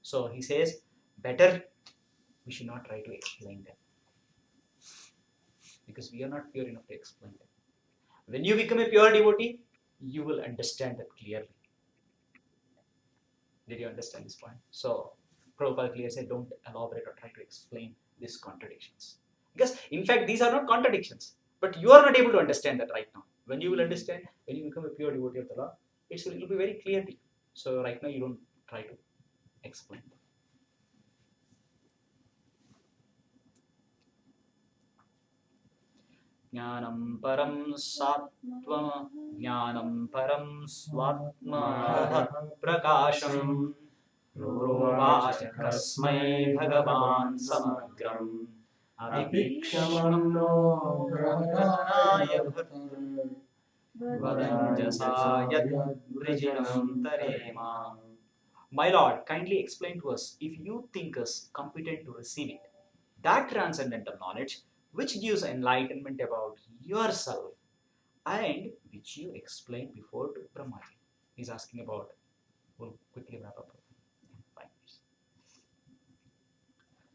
So he says, better we should not try to explain them, because we are not pure enough to explain them. When you become a pure devotee, you will understand that clearly. Did you understand this point? So Prabhupada clearly said, don't elaborate or try to explain these contradictions. Because in fact, these are not contradictions, but you are not able to understand that right now. When you will understand, when you become a pure devotee of the Lord, it will be very clear to you. So right now, you don't try to explain them. ज्ञानं परं सात्वं ज्ञानं परं स्वात्मः प्रकाशम् प्रोवाच कस्मै भगवान् समग्रम् अभिक्षमं no ग्रहणाय वदञ्जसा यद्वृजिनं तरेमा. My Lord, kindly explain to us, if you think us competent to receive it, that transcendental knowledge which gives enlightenment about yourself and which you explained before to Brahmaji. He's asking about. We'll quickly wrap up. 5 minutes.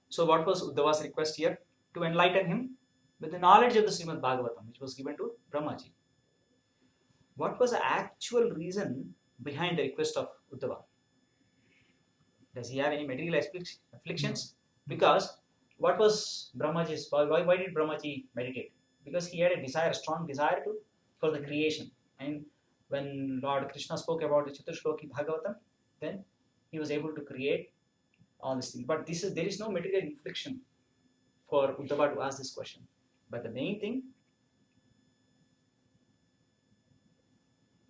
So, what was Uddhava's request here? To enlighten him with the knowledge of the Srimad Bhagavatam, which was given to Brahmaji. What was the actual reason behind the request of Uddhava? Does he have any material afflictions? Because what was Brahmaji's? Why did Brahmaji meditate? Because he had a desire, a strong desire for the creation. And when Lord Krishna spoke about the Chaturshloki Bhagavatam, then he was able to create all these things. But there is no material infliction for Uddhava to ask this question. But the main thing,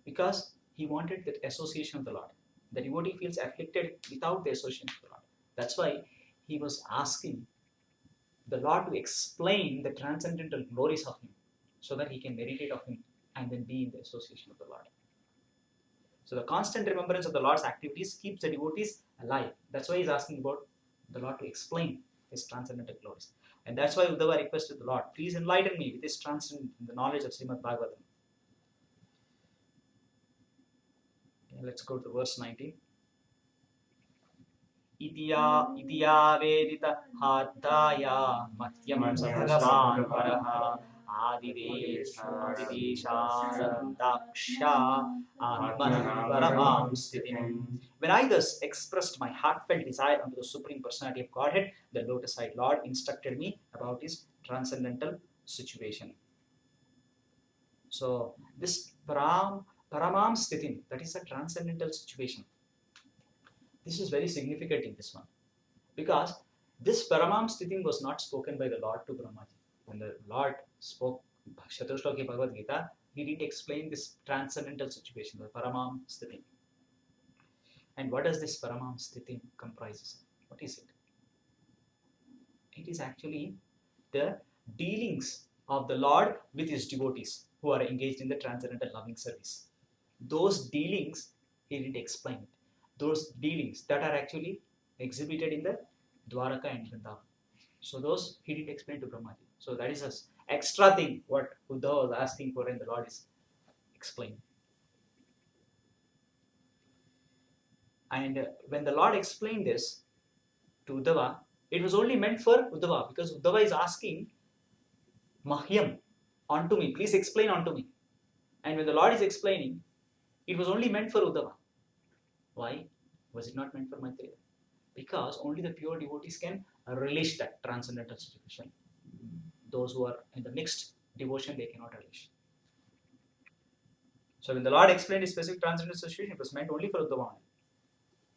because he wanted that association of the Lord. The devotee feels afflicted without the association of the Lord. That's why he was asking the Lord to explain the transcendental glories of him, so that he can meditate of him and then be in the association of the Lord. So the constant remembrance of the Lord's activities keeps the devotees alive. That's why he's asking about the Lord to explain his transcendental glories. And that's why Uddhava requested the Lord, please enlighten me with this transcendent knowledge of Srimad Bhagavatam. Okay, let's go to verse 19. Itiya vedita hattaya matyam sa bhagavan paraha adidesharandaksha atmanam paramam sthitim. When I thus expressed my heartfelt desire unto the Supreme Personality of Godhead, the lotus-eyed Lord instructed me about his transcendental situation. So this paramam sthitim, that is a transcendental situation. This is very significant in this one, because this paramam sthitim was not spoken by the Lord to Brahmaji. When the Lord spoke Chaturshloki Bhagavad Gita, he didn't explain this transcendental situation, the paramam sthitim. And what does this paramam sthitim comprises? What is it? It is actually the dealings of the Lord with his devotees who are engaged in the transcendental loving service. Those dealings, he didn't explain it. Those dealings that are actually exhibited in the Dwaraka and Vrindavan. So those he didn't explain to Brahmaji. So that is an extra thing what Uddhava was asking for, and the Lord is explaining. And when the Lord explained this to Uddhava, it was only meant for Uddhava, because Uddhava is asking Mahyam, unto me, please explain unto me. And when the Lord is explaining, it was only meant for Uddhava. Why was it not meant for Maitreya? Because only the pure devotees can relish that transcendental situation. Those who are in the mixed devotion, they cannot relish. So when the Lord explained his specific transcendental situation, it was meant only for Uddhava.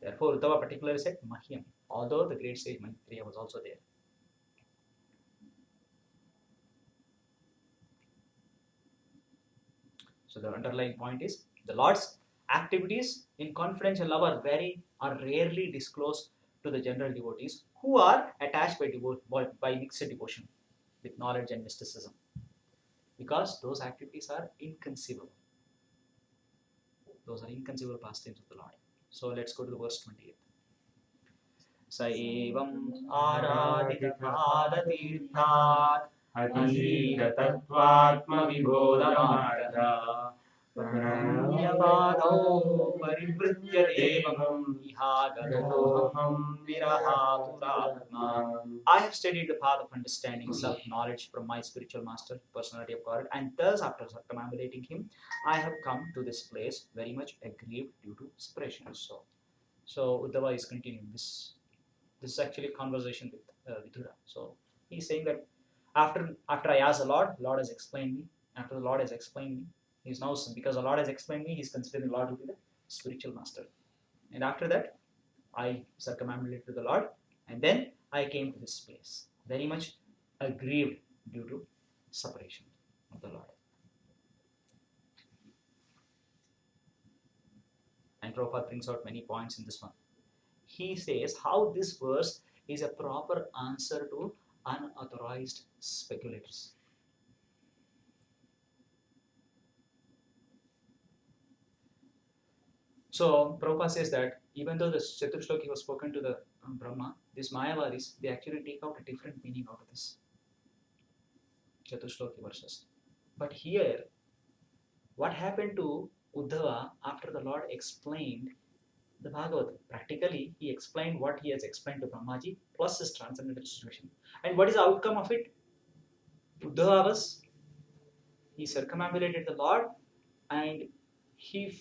Therefore, Uddhava particularly said Mahyam, although the great sage Maitreya was also there. So the underlying point is, the Lord's activities in confidential love are rarely disclosed to the general devotees who are attached by mixed devotion with knowledge and mysticism, because those activities are inconceivable. Those are inconceivable pastimes of the Lord. So let's go to the verse 28. Sa evam aradita padatirthat अतीततत्त्वात्मविबोधमार्गा प्रणम्यपादौ परिवृत्य देवं इहागतोऽहं विरहातुरात्मा. I have studied the path of understanding self-knowledge from my spiritual master, personality of God, and thus after circumambulating him, I have come to this place very much aggrieved due to separation. So Uddhava is continuing this. This is actually a conversation with Vidura. So he's saying that after I asked the Lord has explained me. After the Lord has explained me, he's now, because the Lord has explained me, he's considering the Lord to be the spiritual master. And after that, I circumambulated to the Lord, and then I came to this place, very much aggrieved due to separation of the Lord. And Prabhupada brings out many points in this one. He says how this verse is a proper answer to unauthorized speculators. So Prabhupada says that even though the Chaturshloki was spoken to the Brahma, these Mayavadis, they actually take out a different meaning out of this Chaturshloki verses. But here, what happened to Uddhava after the Lord explained the Bhagavatam? Practically, he explained what he has explained to Brahmaji plus his transcendental situation. And what is the outcome of it? Uddhava he circumambulated the Lord, and he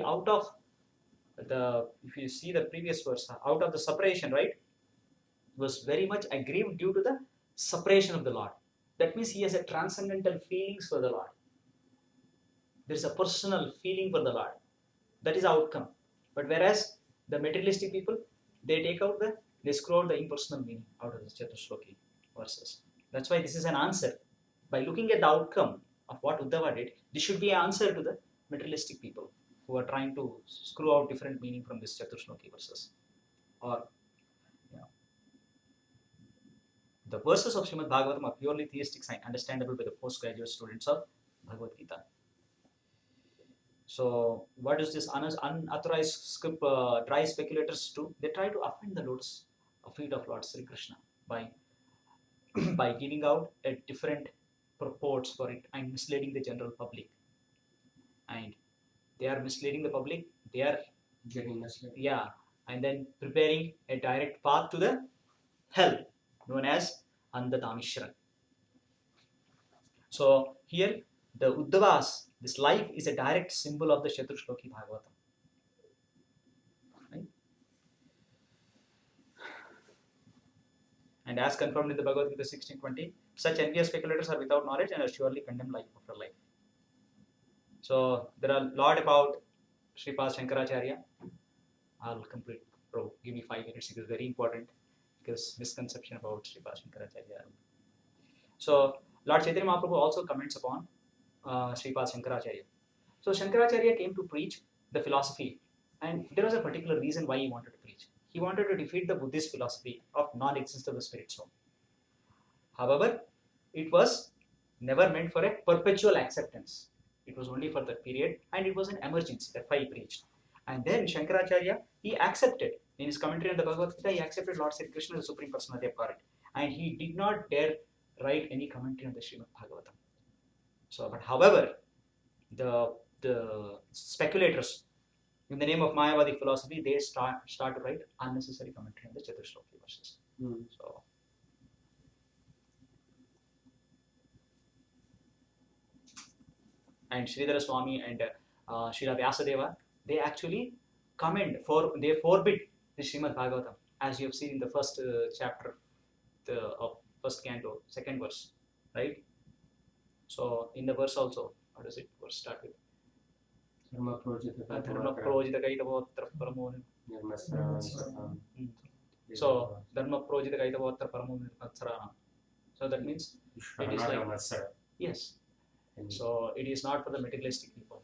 out of the, if you see the previous verse, out of the separation, right, was very much aggrieved due to the separation of the Lord. That means he has a transcendental feelings for the Lord. There is a personal feeling for the Lord. That is the outcome. But whereas the materialistic people, they screw out the impersonal meaning out of the Chaturshloki verses. That's why this is an answer. By looking at the outcome of what Uddhava did, this should be an answer to the materialistic people who are trying to screw out different meaning from this Chaturshloki verses. Or, the verses of Srimad Bhagavatam are purely theistic, understandable by the postgraduate students of Bhagavad Gita. So, what is this unauthorized dry speculators do? They try to offend the lotus feet of Lord Sri Krishna by by giving out a different purports for it and misleading the general public. And they are misleading the public. They are getting misled. Yeah, and then preparing a direct path to the hell, known as Andatamishra. So here, the Uddhavas, this life is a direct symbol of the Chaturshloki Bhagavatam. Right? And as confirmed in the Bhagavad Gita 16:20, such envious speculators are without knowledge and are surely condemned life after life. So there are a lot about Sripad Shankaracharya. I'll complete. Bro, give me 5 minutes. It is very important because misconception about Sripad Shankaracharya. So Lord Chaitanya Mahaprabhu also comments upon Sripad Shankaracharya. So Shankaracharya came to preach the philosophy, and there was a particular reason why he wanted to preach. He wanted to defeat the Buddhist philosophy of non-existence of the spirit soul. However, it was never meant for a perpetual acceptance. It was only for that period, and it was an emergency. That's why he preached. And then Shankaracharya, he accepted, in his commentary on the Bhagavad Gita, he accepted Lord Sri Krishna as the Supreme Personality of Godhead. And he did not dare write any commentary on the Srimad Bhagavatam. So, but however, the speculators, in the name of Mayavadi philosophy, they start to write unnecessary commentary on the Chaturshloki verses. So, and Sridhara Swami and Srila Vyasadeva, they actually they forbid the Srimad Bhagavatam, as you have seen in the first chapter of first canto, second verse, right? So in the verse also, how does it verse start with? Dharma projita kaitavotra paramo. So Dharma projita kaitavotra paramo natsarana. So that means it is like, yes. So it is not for the materialistic people.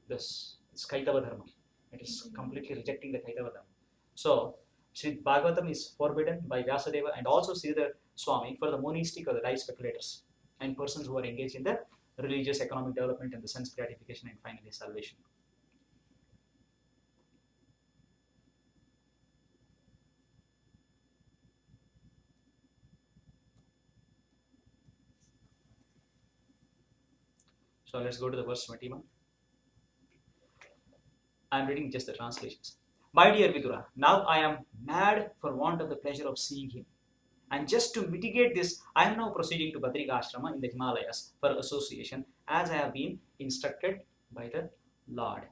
This is Kaitava Dharma. It is completely rejecting the Kaitava Dharma. So Sri Bhagavatam is forbidden by Vyasadeva and also Sridhar Swami for the monistic or the die speculators and persons who are engaged in the religious, economic development and the sense gratification and finally salvation. So let's go to the verse 21. I am reading just the translations. My dear Vidura, now I am mad for want of the pleasure of seeing him. And just to mitigate this, I am now proceeding to Badrika Ashrama in the Himalayas for association as I have been instructed by the Lord.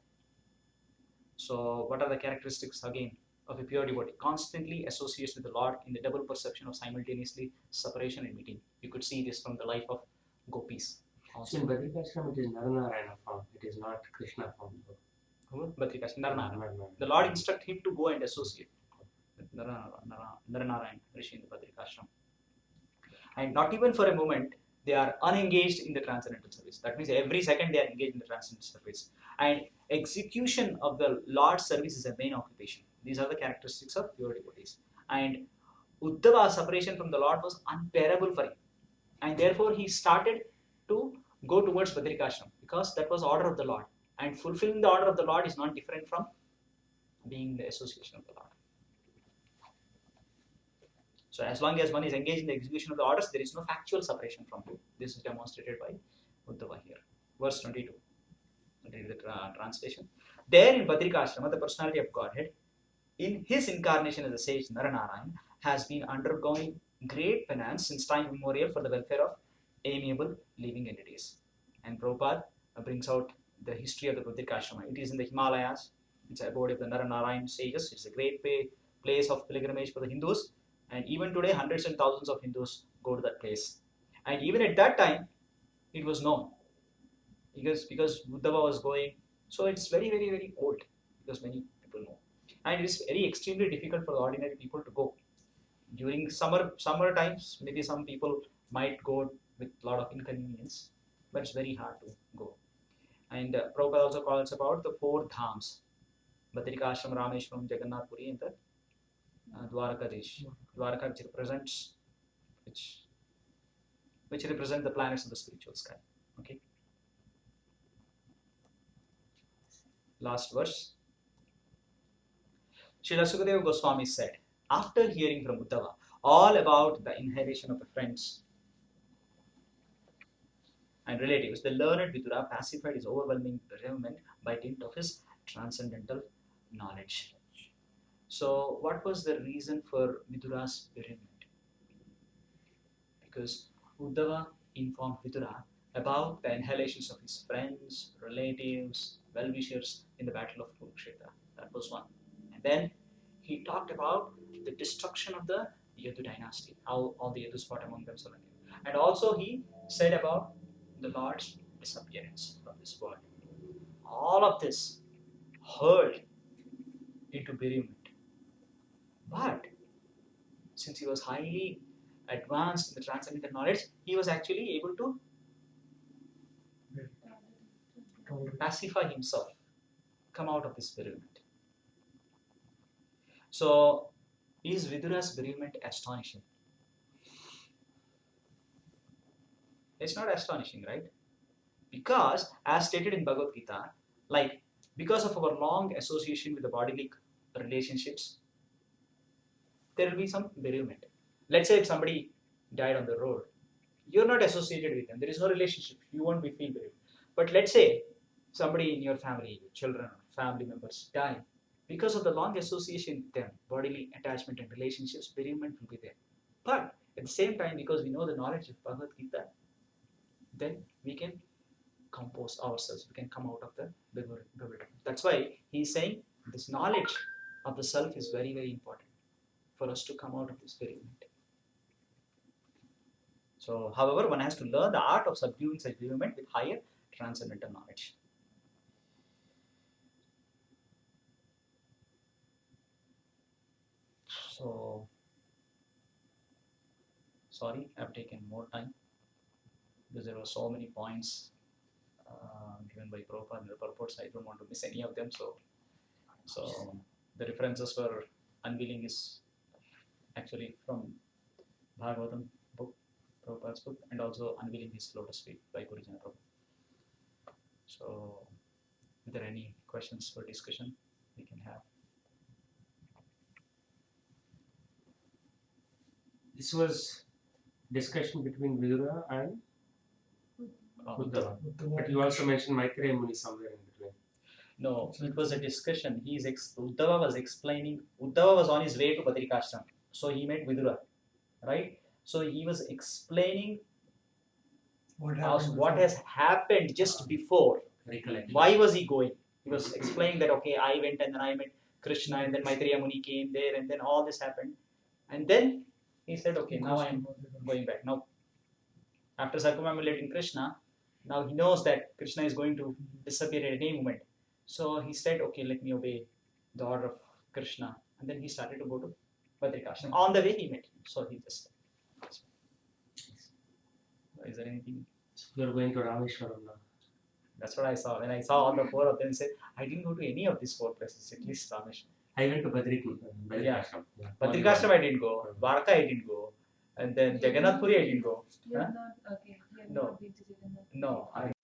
So, what are the characteristics again of a pure devotee? Constantly associates with the Lord in the double perception of simultaneously separation and meeting. You could see this from the life of gopis. So in Badrikashram it is Naranarayana form, it is not Krishna form. Badrika Narnara. No. The Lord instruct him to go and associate with Naranarayan Rishi in the Badrika Ashram. And not even for a moment they are unengaged in the transcendental service. That means every second they are engaged in the transcendental service. And execution of the Lord's service is a main occupation. These are the characteristics of pure devotees. And Uddhava's separation from the Lord was unbearable for him. And therefore he started to go towards Badrikashram because that was order of the Lord. And fulfilling the order of the Lord is not different from being in the association of the Lord. So as long as one is engaged in the execution of the orders, there is no factual separation from him. This is demonstrated by Uddhava here. Verse 22. I'll read the translation. There in Badrikashrama, the personality of Godhead, in his incarnation as a sage Naranarayan, has been undergoing great penance since time immemorial for the welfare of amiable living entities. And Prabhupada brings out the history of the Badrikashrama. It is in the Himalayas. It's a abode of the Naranarayan sages. It's a great place of pilgrimage for the Hindus. And even today, hundreds and thousands of Hindus go to that place. And even at that time, it was known. Because Uddhava was going. So it's very, very, very old. Because many people know. And it is very extremely difficult for the ordinary people to go. During summer times, maybe some people might go with a lot of inconvenience. But it's very hard to go. And Prabhupada also calls about the 4 dhams. Badrikashram, Rameshwaram, Jagannath Puri, and the Dwaraka Desh. Dwaraka, which represent the planets of the spiritual sky. Okay. Last verse. Srila Sukadeva Goswami said, after hearing from Uddhava all about the inhalation of the friends and relatives, the learned Vidura pacified his overwhelming bereavement by dint of his transcendental knowledge. So, what was the reason for Vidura's bereavement? Because Uddhava informed Vidura about the inhalations of his friends, relatives, well-wishers in the battle of Kurukshetra. That was one. And then he talked about the destruction of the Yadu dynasty, how all the Yadus fought among themselves. And also he said about the Lord's disappearance from this world. All of this hurled into bereavement. But since he was highly advanced in the transcendental knowledge, he was actually able to pacify himself, come out of this bereavement. So, is Vidura's bereavement astonishing? It's not astonishing, right? Because, as stated in Bhagavad Gita, because of our long association with the bodily relationships, there will be some bereavement. Let's say if somebody died on the road, you're not associated with them. There is no relationship. You won't be feel bereaved. But let's say somebody in your family, your children, family members die. Because of the long association with them, bodily attachment and relationships, bereavement will be there. But at the same time, because we know the knowledge of Bhagavad Gita, then we can compose ourselves. We can come out of the bewilderment. That's why he's saying this knowledge of the self is very, very important for us to come out of this bereavement. So, however, one has to learn the art of subduing such bereavement with higher transcendental knowledge. So, sorry, I've taken more time because there were so many points given by Prabhupada in the purports. I don't want to miss any of them. So the references for unveiling is actually from Bhagavatam book, Prabhupada's book, and also unveiling his lotus feet by Guruji Prabhu. So, if there are any questions for discussion, we can have. This was discussion between Vidura and Uddhava. Uddhava. But you also mentioned Maitreya Muni somewhere in between. No, it was a discussion. Uddhava was explaining. Uddhava was on his way to Badrikashram, so he met Vidura, right? So he was explaining What us happened? what before? has happened just before. Recollection. Why was he going? He was explaining that okay, I went and then I met Krishna, and then Maitreya Muni came there, and then all this happened, and then he said, okay, now I am going back. Now, after circumambulating Krishna, now he knows that Krishna is going to disappear at any moment. So he said, okay, let me obey the order of Krishna. And then he started to go to Badrikashram. On the way, he met him. So he just. Is there anything? You are going to Rameshwaram now. That's what I saw. When I saw all the four of them, I said, I didn't go to any of these four places, at least Rameshwaram. I went to Badrikashram. Yeah. Yeah. Badrikashram I didn't go. Dwarka I didn't go. And then Jagannath Puri I didn't go. You Huh? have not, okay, you have No. not been to Jagannath. No, I